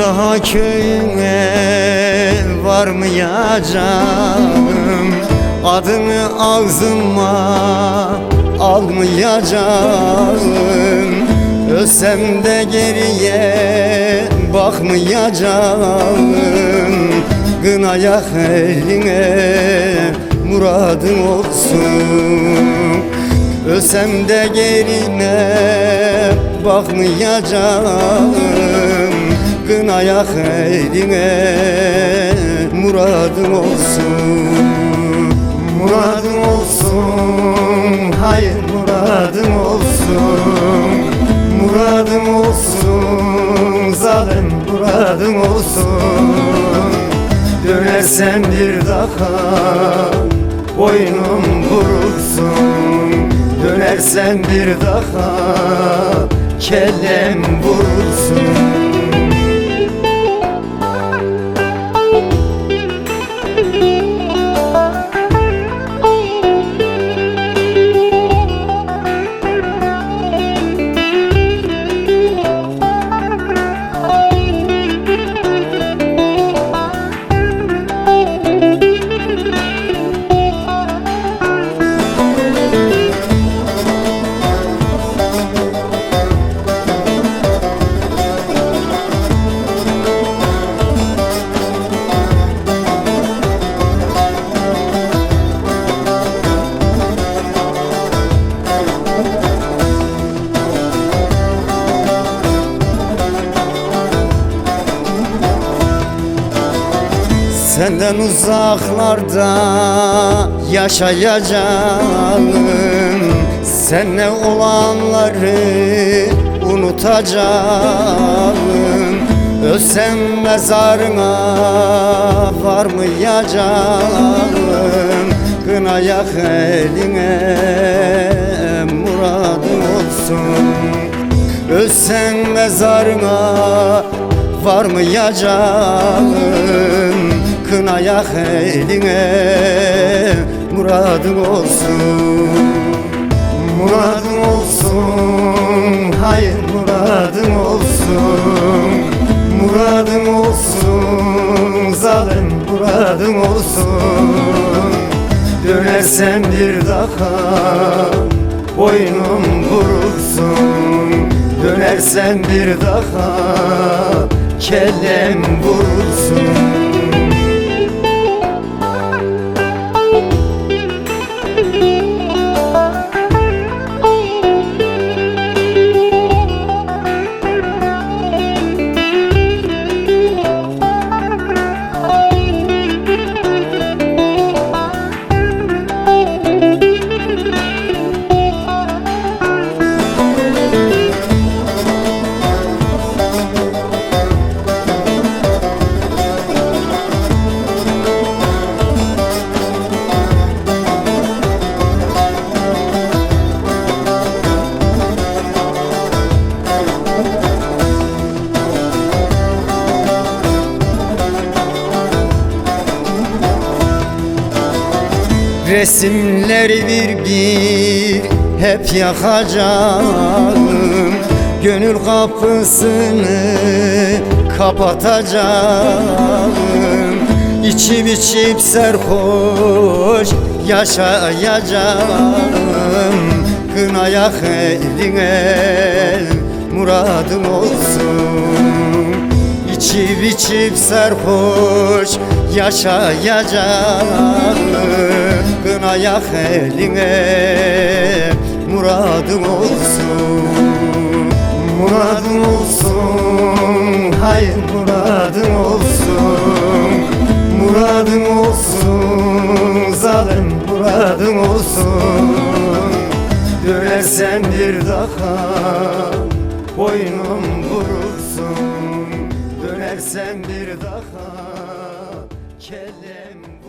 daha köyüne varmayacağım, adını ağzıma almayacağım. Ölsem de geriye bakmayacağım. Kınayak eline muradın olsun. Ölsem de gerine bakmayacağım. Kınayak eline muradın olsun. Muradın olsun, hayır muradın olsun. Muradın olsun, zalim muradın olsun. Dönersen bir daha boynum vurulsun. Dönersen bir daha kellem vurulsun. Senden uzaklarda yaşayacağım. Seninle olanları unutacağım. Ölsem mezarına varmayacağım. Kınayak eline muradın olsun. Ölsem mezarına varmayacağım. Kınayak eline muradın olsun. Muradın olsun, hayır muradın olsun. Muradın olsun, zalim muradın olsun. Dönersen bir daha boynum vurulsun. Dönersen bir daha kellem vurulsun. Resimleri bir hep yakacağım. Gönül kapısını kapatacağım. İçip içip serhoş yaşayacağım. Kınayak eline muradın olsun. İçip içip serhoş yaşayacağım. Kınayak eline muradın olsun. Muradın olsun, hayır muradın olsun. Muradın olsun, zalim muradın olsun. Dönersen bir daha boynum vurulsun. Dönersen bir daha kellem